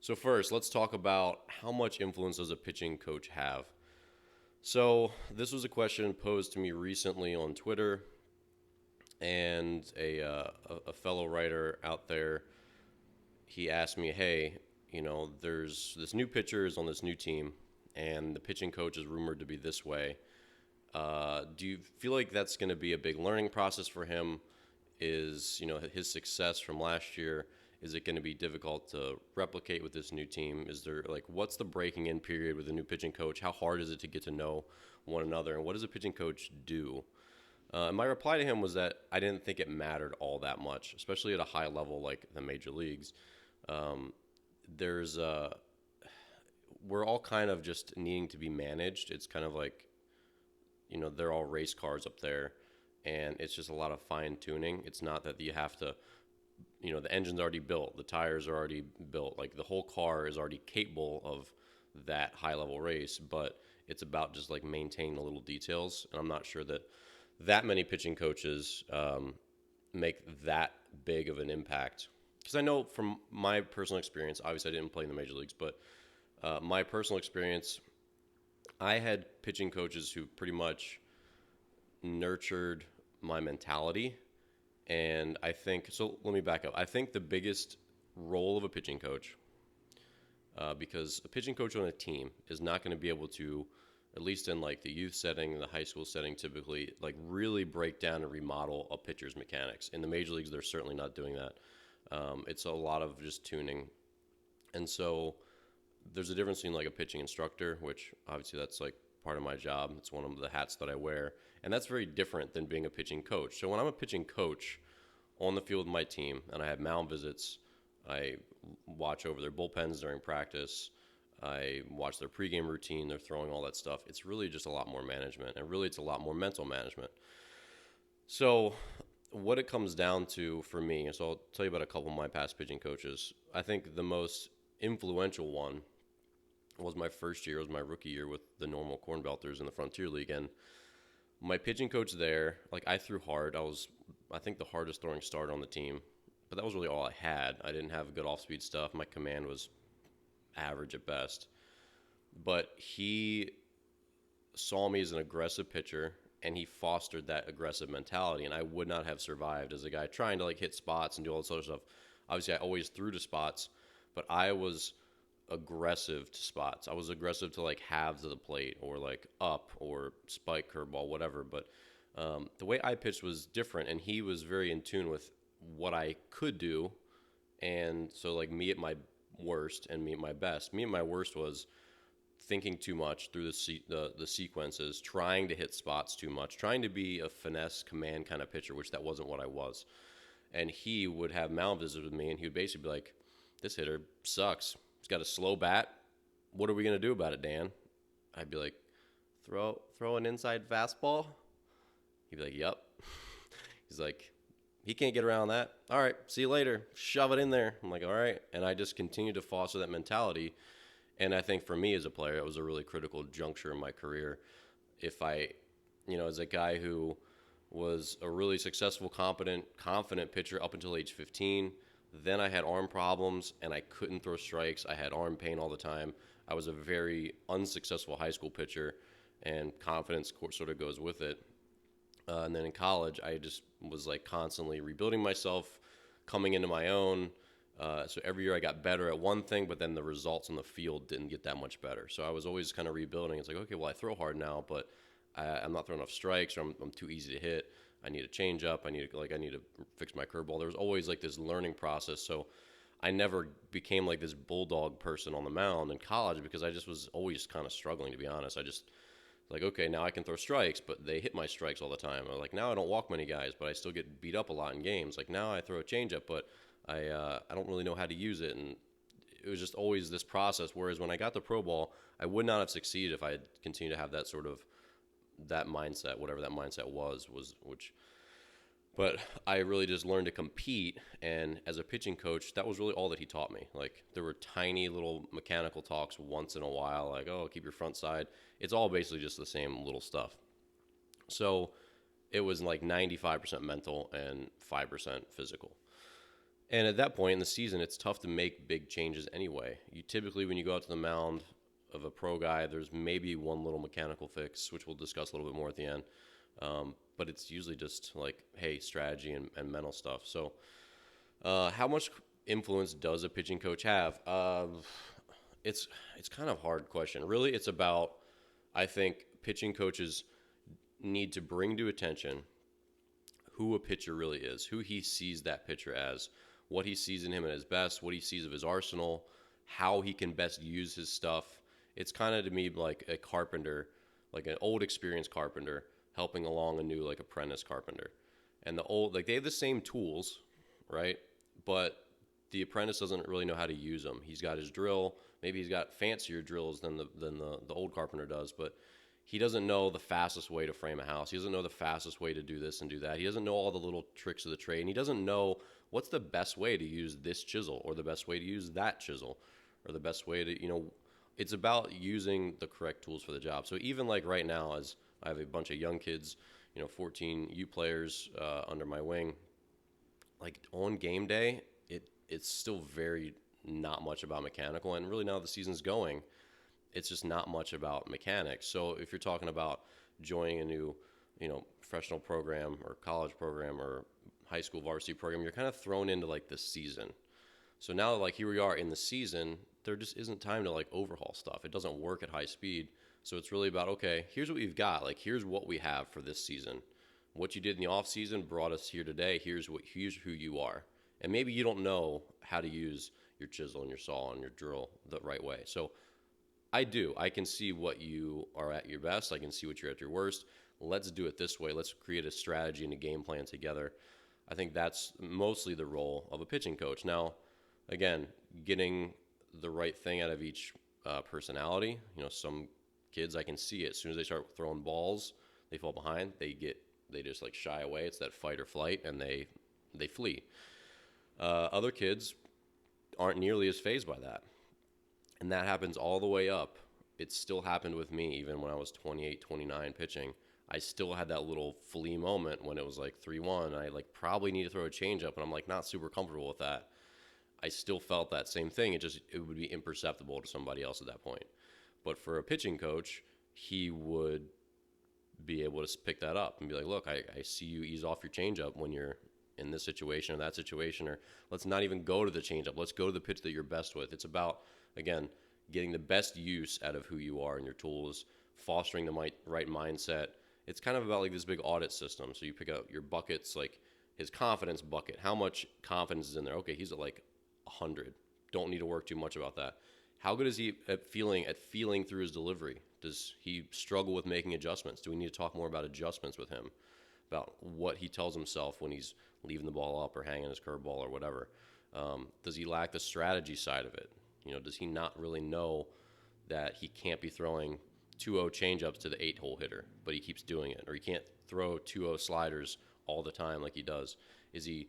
So first, let's talk about how much influence does a pitching coach have? So this was a question posed to me recently on Twitter, and a fellow writer out there, he asked me, hey, there's this new pitcher is on this new team, and the pitching coach is rumored to be this way. Do you feel like that's going to be a big learning process for him? Is his success from last year? Is it going to be difficult to replicate with this new team? Is there what's the breaking in period with a new pitching coach? How hard is it to get to know one another? And what does a pitching coach do? And my reply to him was that I didn't think it mattered all that much, especially at a high level like the major leagues. Um, there's we're all kind of just needing to be managed. It's kind of like they're all race cars up there, and it's just a lot of fine tuning. It's not that you have to, the engine's already built, the tires are already built, like the whole car is already capable of that high level race, but it's about just like maintaining the little details. And I'm not sure that many pitching coaches make that big of an impact. Because I know from my personal experience, obviously I didn't play in the major leagues, but my personal experience, I had pitching coaches who pretty much nurtured my mentality. And I think, so let me back up. I think the biggest role of a pitching coach, because a pitching coach on a team is not going to be able to, at least in like the youth setting, the high school setting typically, like really break down and remodel a pitcher's mechanics. In the major leagues, they're certainly not doing that. It's a lot of just tuning. And so there's a difference between like a pitching instructor, which obviously that's like part of my job. It's one of the hats that I wear. And that's very different than being a pitching coach. So when I'm a pitching coach on the field with my team and I have mound visits, I watch over their bullpens during practice, I watch their pregame routine, they're throwing all that stuff. It's really just a lot more management, and really it's a lot more mental management. So what it comes down to for me, so I'll tell you about a couple of my past pitching coaches. I think the most influential one was my first year, was my rookie year with the normal Corn Belters in the Frontier League. And my pitching coach there, like I threw hard. I think, the hardest throwing starter on the team. But that was really all I had. I didn't have good off-speed stuff. My command was average at best. But he saw me as an aggressive pitcher, and he fostered that aggressive mentality. And I would not have survived as a guy trying to like hit spots and do all this other stuff. Obviously, I always threw to spots, but I was aggressive to spots. I was aggressive to like halves of the plate or like up or spike, curveball, whatever. But the way I pitched was different, and he was very in tune with what I could do. And so like me at my worst and me at my best. Me at my worst was thinking too much through the sequences, trying to hit spots too much, trying to be a finesse command kind of pitcher, which that wasn't what I was. And he would have mound visits with me, and he would basically be like, "This hitter sucks. He's got a slow bat. What are we going to do about it, Dan?" I'd be like, throw an inside fastball? He'd be like, "Yep." He's like, "He can't get around that. All right, see you later. Shove it in there." I'm like, "All right." And I just continued to foster that mentality. And I think for me as a player, it was a really critical juncture in my career. If I, as a guy who was a really successful, competent, confident pitcher up until age 15, then I had arm problems and I couldn't throw strikes. I had arm pain all the time. I was a very unsuccessful high school pitcher, and confidence sort of goes with it. And then in college, I just was like constantly rebuilding myself, coming into my own. So every year I got better at one thing, but then the results on the field didn't get that much better. So I was always kind of rebuilding. It's like, okay, well, I throw hard now, but I'm not throwing enough strikes, or I'm too easy to hit. I need a changeup. I need to fix my curveball. There was always like this learning process. So I never became like this bulldog person on the mound in college, because I just was always kind of struggling, to be honest. I just like, okay, now I can throw strikes, but they hit my strikes all the time. Or like, now I don't walk many guys, but I still get beat up a lot in games. Like, now I throw a changeup, but I don't really know how to use it. And it was just always this process. Whereas when I got the pro ball, I would not have succeeded if I had continued to have that sort of that mindset, whatever that mindset was which. But I really just learned to compete, and as a pitching coach, that was really all that he taught me. Like, there were tiny little mechanical talks once in a while, like, "Oh, keep your front side." It's all basically just the same little stuff. So it was like 95% mental and 5% physical. And at that point in the season, it's tough to make big changes anyway. You typically, when you go out to the mound of a pro guy, there's maybe one little mechanical fix, which we'll discuss a little bit more at the end. But it's usually just like, hey, strategy and mental stuff. So, how much influence does a pitching coach have? It's kind of a hard question. Really, it's about, I think pitching coaches need to bring to attention who a pitcher really is, who he sees that pitcher as, what he sees in him at his best, what he sees of his arsenal, how he can best use his stuff. It's kind of to me like a carpenter, like an old experienced carpenter helping along a new like apprentice carpenter. And the old, like they have the same tools, right? But the apprentice doesn't really know how to use them. He's got his drill. Maybe he's got fancier drills than the old carpenter does, but he doesn't know the fastest way to frame a house. He doesn't know the fastest way to do this and do that. He doesn't know all the little tricks of the trade, and he doesn't know what's the best way to use this chisel or the best way to use that chisel or the best way to, it's about using the correct tools for the job. So even like right now, as I have a bunch of young kids, 14 U players under my wing, like on game day, it's still very not much about mechanical. And really now the season's going, it's just not much about mechanics. So if you're talking about joining a new, professional program or college program or high school varsity program, you're kind of thrown into like the season. So now like here we are in the season, there just isn't time to like overhaul stuff. It doesn't work at high speed. So it's really about, okay, here's what we've got. Like, here's what we have for this season. What you did in the off season brought us here today. Here's who you are. And maybe you don't know how to use your chisel and your saw and your drill the right way. So I do. I can see what you are at your best. I can see what you're at your worst. Let's do it this way. Let's create a strategy and a game plan together. I think that's mostly the role of a pitching coach. Now, again, getting the right thing out of each personality. Some kids, I can see it. As soon as they start throwing balls, they fall behind. They just like shy away. It's that fight or flight, and they flee. Other kids aren't nearly as fazed by that. And that happens all the way up. It still happened with me even when I was 28, 29 pitching. I still had that little flee moment when it was like 3-1. And I like probably need to throw a changeup, and I'm like not super comfortable with that. I still felt that same thing. It would be imperceptible to somebody else at that point. But for a pitching coach, he would be able to pick that up and be like, look, I see you ease off your changeup when you're in this situation or that situation, or let's not even go to the changeup. Let's go to the pitch that you're best with. It's about, again, getting the best use out of who you are and your tools, fostering the right mindset. It's kind of about like this big audit system. So you pick out your buckets, like his confidence bucket. How much confidence is in there? Okay, he's at like 100. Don't need to work too much about that. How good is he at feeling through his delivery? Does he struggle with making adjustments? Do we need to talk more about adjustments with him? About what he tells himself when he's leaving the ball up or hanging his curveball or whatever? Does he lack the strategy side of it? Does he not really know that he can't be throwing 2-0 changeups to the 8-hole hitter, but he keeps doing it? Or he can't throw 2-0 sliders all the time like he does? Is he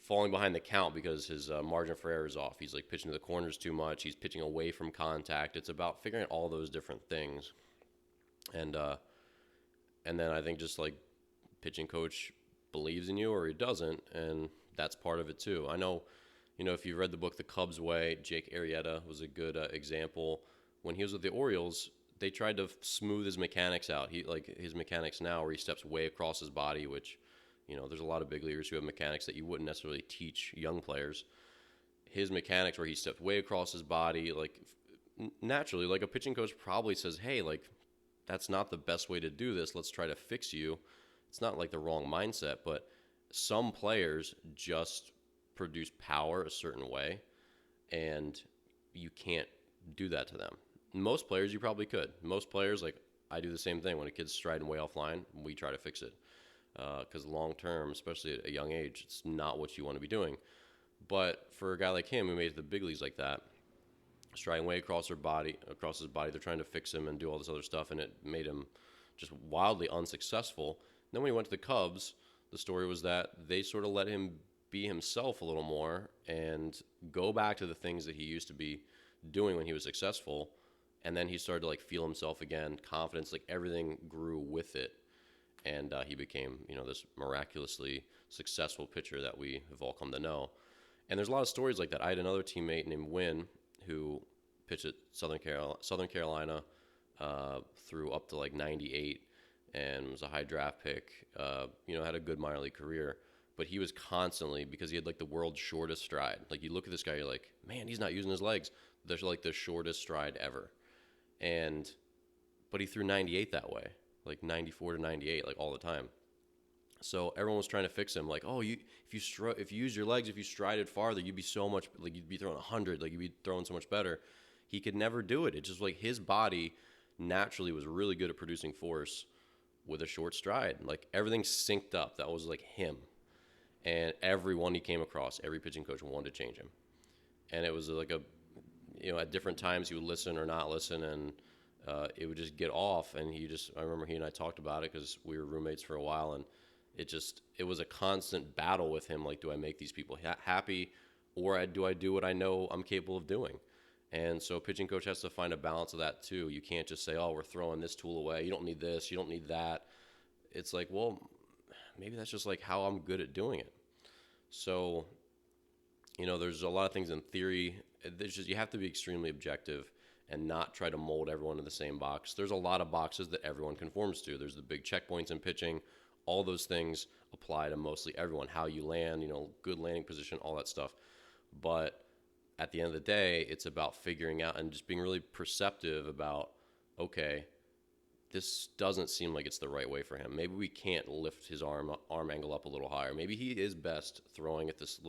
falling behind the count because his margin for error is off? He's like pitching to the corners too much. He's pitching away from contact. It's about figuring out all those different things. And then I think just like pitching coach believes in you or he doesn't, and that's part of it too. I know, if you read the book The Cubs Way, Jake Arrieta was a good example. When he was with the Orioles, they tried to smooth his mechanics out. His mechanics now where he steps way across his body, which there's a lot of big leaguers who have mechanics that you wouldn't necessarily teach young players. His mechanics where he stepped way across his body, like naturally, like a pitching coach probably says, hey, like that's not the best way to do this. Let's try to fix you. It's not like the wrong mindset, but some players just produce power a certain way, and you can't do that to them. Most players, you probably could. Most players, like I do the same thing. When a kid's striding way offline, we try to fix it. Because long term, especially at a young age, it's not what you want to be doing. But for a guy like him who made it to the big leagues like that, striding way across his body, they're trying to fix him and do all this other stuff, and it made him just wildly unsuccessful. And then when he went to the Cubs, the story was that they sort of let him be himself a little more and go back to the things that he used to be doing when he was successful. And then he started to like feel himself again, confidence, like everything grew with it. And he became, this miraculously successful pitcher that we have all come to know. And there's a lot of stories like that. I had another teammate named Wynn who pitched at Southern Carolina through up to like 98 and was a high draft pick. Had a good minor league career, but he was constantly, because he had like the world's shortest stride. Like you look at this guy, you're like, man, he's not using his legs. There's like the shortest stride ever, but he threw 98 that way, like 94 to 98, like all the time. So everyone was trying to fix him, like, oh, if you use your legs, if you strided farther, you'd be so much, like you'd be throwing 100, like you'd be throwing so much better. He could never do it. It's just like his body naturally was really good at producing force with a short stride. Like everything synced up. That was like him. And everyone he came across, every pitching coach wanted to change him. And it was like at different times he would listen or not listen, and it would just get off. And I remember he and I talked about it because we were roommates for a while, and it was a constant battle with him. Like, do I make these people happy, or do I do what I know I'm capable of doing? And so a pitching coach has to find a balance of that too. You can't just say, oh, we're throwing this tool away. You don't need this. You don't need that. It's like, well, maybe that's just like how I'm good at doing it. So, there's a lot of things in theory. You have to be extremely objective and not try to mold everyone in the same box. There's a lot of boxes that everyone conforms to. There's the big checkpoints in pitching. All those things apply to mostly everyone. How you land, good landing position, all that stuff. But at the end of the day, it's about figuring out and just being really perceptive about, okay, this doesn't seem like it's the right way for him. Maybe we can't lift his arm angle up a little higher. Maybe he is best throwing at this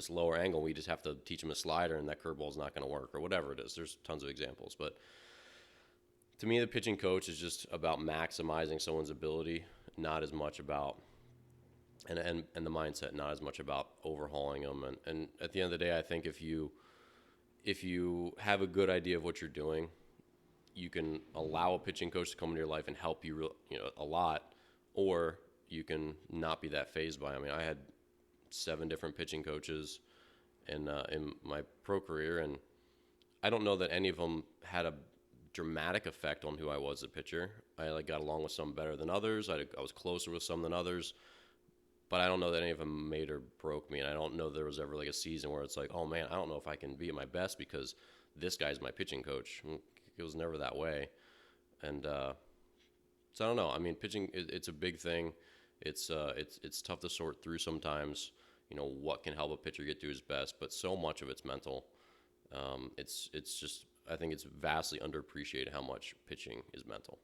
lower angle. We just have to teach him a slider, and that curveball is not going to work, or whatever it is. There's tons of examples. But to me, the pitching coach is just about maximizing someone's ability, not as much about and the mindset, not as much about overhauling them. And at the end of the day, I think if you have a good idea of what you're doing, you can allow a pitching coach to come into your life and help you a lot, or you can not be that fazed by it. I mean, I had 7 different pitching coaches in my pro career, and I don't know that any of them had a dramatic effect on who I was as a pitcher. I got along with some better than others. I was closer with some than others, but I don't know that any of them made or broke me. And I don't know there was ever like a season where it's like, oh man, I don't know if I can be at my best because this guy's my pitching coach. It was never that way. And so I don't know. I mean, pitching, it's a big thing. It's tough to sort through sometimes, what can help a pitcher get to his best, but so much of it's mental. It's just, I think it's vastly underappreciated how much pitching is mental.